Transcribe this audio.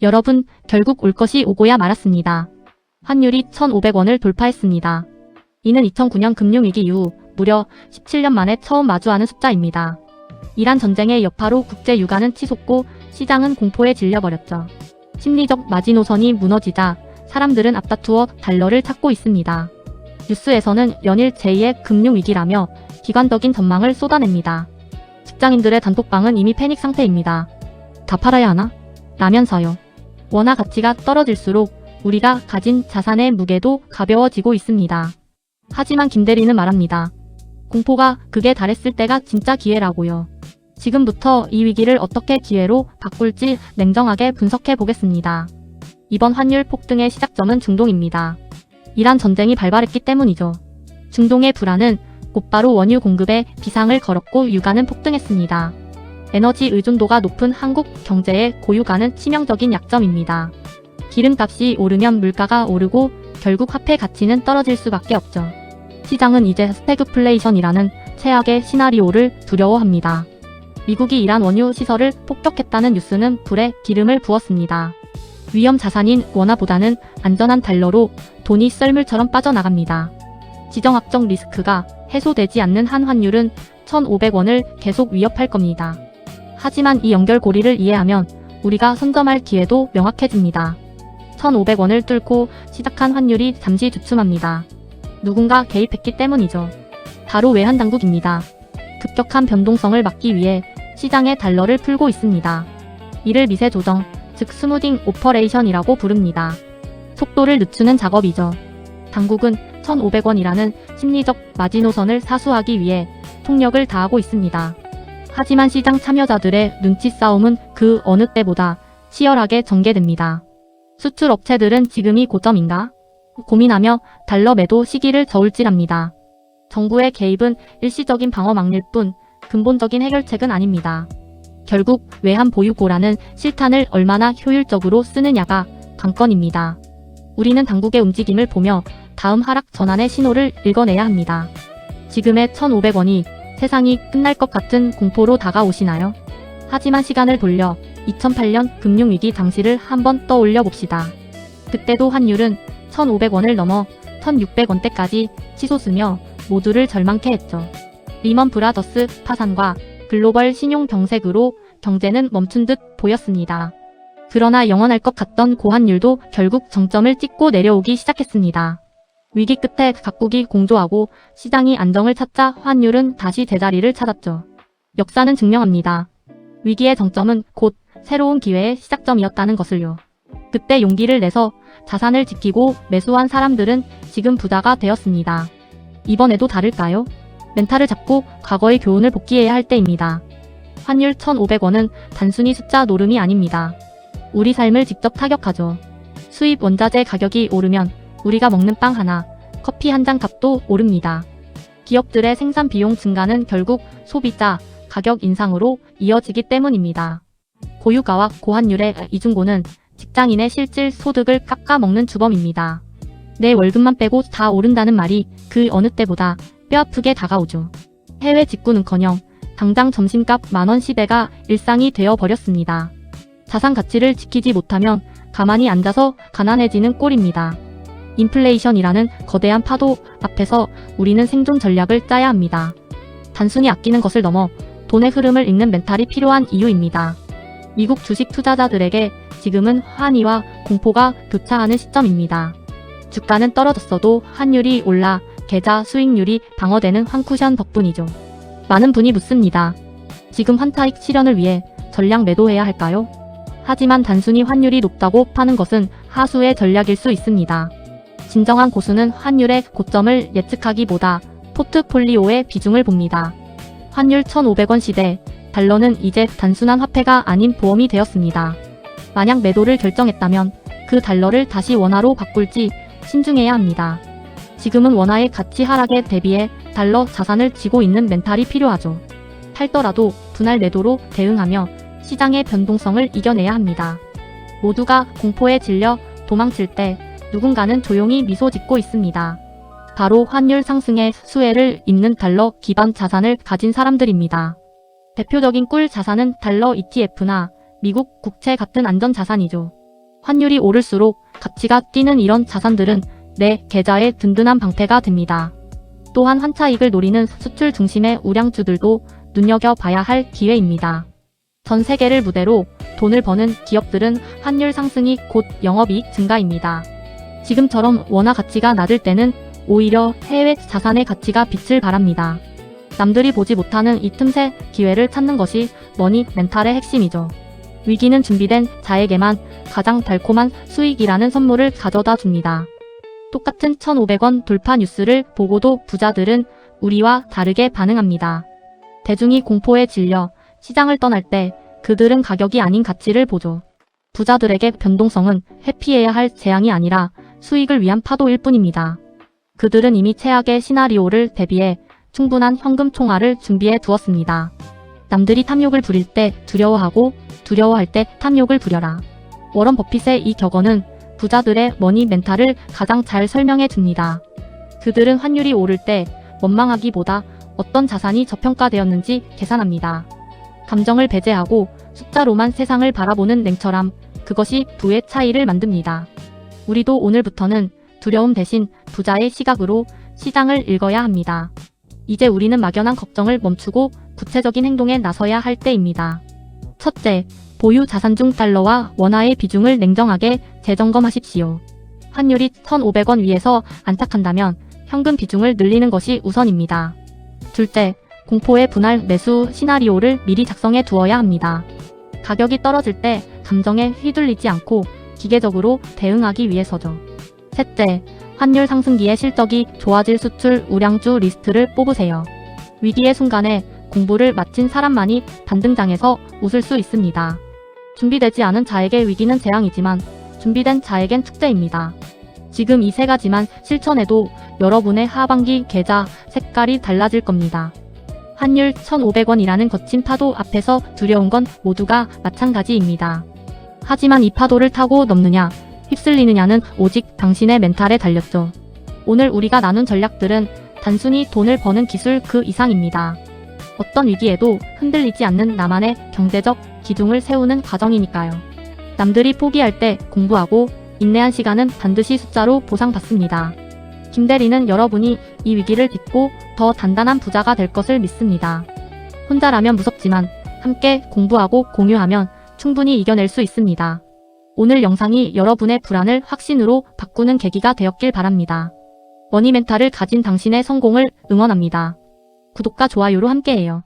여러분, 결국 올 것이 오고야 말았습니다. 환율이 1,500원을 돌파했습니다. 이는 2009년 금융위기 이후 무려 17년 만에 처음 마주하는 숫자입니다. 이란 전쟁의 여파로 국제 유가는 치솟고 시장은 공포에 질려버렸죠. 심리적 마지노선이 무너지자 사람들은 앞다투어 달러를 찾고 있습니다. 뉴스에서는 연일 제2의 금융위기라며 기관적인 전망을 쏟아냅니다. 직장인들의 단톡방은 이미 패닉 상태입니다. 다 팔아야 하나? 라면서요. 원화 가치가 떨어질수록 우리가 가진 자산의 무게도 가벼워지고 있습니다. 하지만 김 대리는 말합니다. 공포가 극에 달했을 때가 진짜 기회라고요. 지금부터 이 위기를 어떻게 기회로 바꿀지 냉정하게 분석해 보겠습니다. 이번 환율 폭등의 시작점은 중동입니다. 이란 전쟁이 발발했기 때문이죠. 중동의 불안은 곧바로 원유 공급에 비상을 걸었고 유가는 폭등했습니다. 에너지 의존도가 높은 한국 경제의 고유가는 치명적인 약점입니다. 기름값이 오르면 물가가 오르고 결국 화폐 가치는 떨어질 수밖에 없죠. 시장은 이제 스태그플레이션이라는 최악의 시나리오를 두려워합니다. 미국이 이란 원유 시설을 폭격했다는 뉴스는 불에 기름을 부었습니다. 위험 자산인 원화보다는 안전한 달러로 돈이 썰물처럼 빠져나갑니다. 지정학적 리스크가 해소되지 않는 한 환율은 1,500원을 계속 위협할 겁니다. 하지만 이 연결고리를 이해하면 우리가 선점할 기회도 명확해집니다. 1,500원을 뚫고 시작한 환율이 잠시 주춤합니다. 누군가 개입했기 때문이죠. 바로 외환당국입니다. 급격한 변동성을 막기 위해 시장의 달러를 풀고 있습니다. 이를 미세 조정, 즉 스무딩 오퍼레이션이라고 부릅니다. 속도를 늦추는 작업이죠. 당국은 1,500원이라는 심리적 마지노선을 사수하기 위해 총력을 다하고 있습니다. 하지만 시장 참여자들의 눈치 싸움은 그 어느 때보다 치열하게 전개됩니다. 수출 업체들은 지금이 고점인가? 고민하며 달러 매도 시기를 저울질합니다. 정부의 개입은 일시적인 방어막일 뿐 근본적인 해결책은 아닙니다. 결국 외환 보유고라는 실탄을 얼마나 효율적으로 쓰느냐가 관건입니다. 우리는 당국의 움직임을 보며 다음 하락 전환의 신호를 읽어내야 합니다. 지금의 1,500원이 세상이 끝날 것 같은 공포로 다가오시나요? 하지만 시간을 돌려 2008년 금융위기 당시를 한번 떠올려 봅시다. 그때도 환율은 1,500원을 넘어 1,600원대까지 치솟으며 모두를 절망케 했죠. 리먼 브라더스 파산과 글로벌 신용 경색으로 경제는 멈춘 듯 보였습니다. 그러나 영원할 것 같던 고환율도 결국 정점을 찍고 내려오기 시작했습니다. 위기 끝에 각국이 공조하고 시장이 안정을 찾자 환율은 다시 제자리를 찾았죠. 역사는 증명합니다. 위기의 정점은 곧 새로운 기회의 시작점이었다는 것을요. 그때 용기를 내서 자산을 지키고 매수한 사람들은 지금 부자가 되었습니다. 이번에도 다를까요? 멘탈을 잡고 과거의 교훈을 복기해야 할 때입니다. 환율 1,500원은 단순히 숫자 노름이 아닙니다. 우리 삶을 직접 타격하죠. 수입 원자재 가격이 오르면 우리가 먹는 빵 하나, 커피 한 잔 값도 오릅니다. 기업들의 생산 비용 증가는 결국 소비자 가격 인상으로 이어지기 때문입니다. 고유가와 고환율의 이중고는 직장인의 실질 소득을 깎아먹는 주범입니다. 내 월급만 빼고 다 오른다는 말이 그 어느 때보다 뼈아프게 다가오죠. 해외 직구는커녕 당장 점심값 만원 시대가 일상이 되어버렸습니다. 자산 가치를 지키지 못하면 가만히 앉아서 가난해지는 꼴입니다. 인플레이션이라는 거대한 파도 앞에서 우리는 생존 전략을 짜야 합니다. 단순히 아끼는 것을 넘어 돈의 흐름을 읽는 멘탈이 필요한 이유입니다. 미국 주식 투자자들에게 지금은 환희와 공포가 교차하는 시점입니다. 주가는 떨어졌어도 환율이 올라 계좌 수익률이 방어되는 환쿠션 덕분이죠. 많은 분이 묻습니다. 지금 환차익 실현을 위해 전량 매도해야 할까요? 하지만 단순히 환율이 높다고 파는 것은 하수의 전략일 수 있습니다. 진정한 고수는 환율의 고점을 예측하기보다 포트폴리오의 비중을 봅니다. 환율 1,500원 시대, 달러는 이제 단순한 화폐가 아닌 보험이 되었습니다. 만약 매도를 결정했다면 그 달러를 다시 원화로 바꿀지 신중해야 합니다. 지금은 원화의 가치 하락에 대비해 달러 자산을 쥐고 있는 멘탈이 필요하죠. 팔더라도 분할 매도로 대응하며 시장의 변동성을 이겨내야 합니다. 모두가 공포에 질려 도망칠 때 누군가는 조용히 미소 짓고 있습니다. 바로 환율 상승의 수혜를 입는 달러 기반 자산을 가진 사람들입니다. 대표적인 꿀 자산은 달러 ETF나 미국 국채 같은 안전 자산이죠. 환율이 오를수록 가치가 뛰는 이런 자산들은 내 계좌의 든든한 방패가 됩니다. 또한 환차익을 노리는 수출 중심의 우량주들도 눈여겨봐야 할 기회입니다. 전 세계를 무대로 돈을 버는 기업들은 환율 상승이 곧 영업이익 증가입니다. 지금처럼 원화 가치가 낮을 때는 오히려 해외 자산의 가치가 빛을 발합니다. 남들이 보지 못하는 이 틈새 기회를 찾는 것이 머니 멘탈의 핵심이죠. 위기는 준비된 자에게만 가장 달콤한 수익이라는 선물을 가져다 줍니다. 똑같은 1,500원 돌파 뉴스를 보고도 부자들은 우리와 다르게 반응합니다. 대중이 공포에 질려 시장을 떠날 때 그들은 가격이 아닌 가치를 보죠. 부자들에게 변동성은 회피해야 할 재앙이 아니라 수익을 위한 파도일 뿐입니다. 그들은 이미 최악의 시나리오를 대비해 충분한 현금 총알을 준비해 두었습니다. 남들이 탐욕을 부릴 때 두려워하고 두려워할 때 탐욕을 부려라. 워런 버핏의 이 격언은 부자들의 머니 멘탈을 가장 잘 설명해 줍니다. 그들은 환율이 오를 때 원망하기보다 어떤 자산이 저평가되었는지 계산합니다. 감정을 배제하고 숫자로만 세상을 바라보는 냉철함, 그것이 부의 차이를 만듭니다. 우리도 오늘부터는 두려움 대신 부자의 시각으로 시장을 읽어야 합니다. 이제 우리는 막연한 걱정을 멈추고 구체적인 행동에 나서야 할 때입니다. 첫째, 보유 자산 중 달러와 원화의 비중을 냉정하게 재점검하십시오. 환율이 1,500원 위에서 안착한다면 현금 비중을 늘리는 것이 우선입니다. 둘째, 공포의 분할 매수 시나리오를 미리 작성해 두어야 합니다. 가격이 떨어질 때 감정에 휘둘리지 않고 기계적으로 대응하기 위해서죠. 셋째, 환율 상승기에 실적이 좋아질 수출 우량주 리스트를 뽑으세요. 위기의 순간에 공부를 마친 사람만이 반등장에서 웃을 수 있습니다. 준비되지 않은 자에게 위기는 재앙이지만 준비된 자에겐 축제입니다. 지금 이 세 가지만 실천해도 여러분의 하반기 계좌 색깔이 달라질 겁니다. 환율 1,500원이라는 거친 파도 앞에서 두려운 건 모두가 마찬가지입니다. 하지만 이 파도를 타고 넘느냐, 휩쓸리느냐는 오직 당신의 멘탈에 달렸죠. 오늘 우리가 나눈 전략들은 단순히 돈을 버는 기술 그 이상입니다. 어떤 위기에도 흔들리지 않는 나만의 경제적 기둥을 세우는 과정이니까요. 남들이 포기할 때 공부하고 인내한 시간은 반드시 숫자로 보상받습니다. 김대리는 여러분이 이 위기를 딛고 더 단단한 부자가 될 것을 믿습니다. 혼자라면 무섭지만 함께 공부하고 공유하면 충분히 이겨낼 수 있습니다. 오늘 영상이 여러분의 불안을 확신으로 바꾸는 계기가 되었길 바랍니다. 머니멘탈을 가진 당신의 성공을 응원합니다. 구독과 좋아요로 함께해요.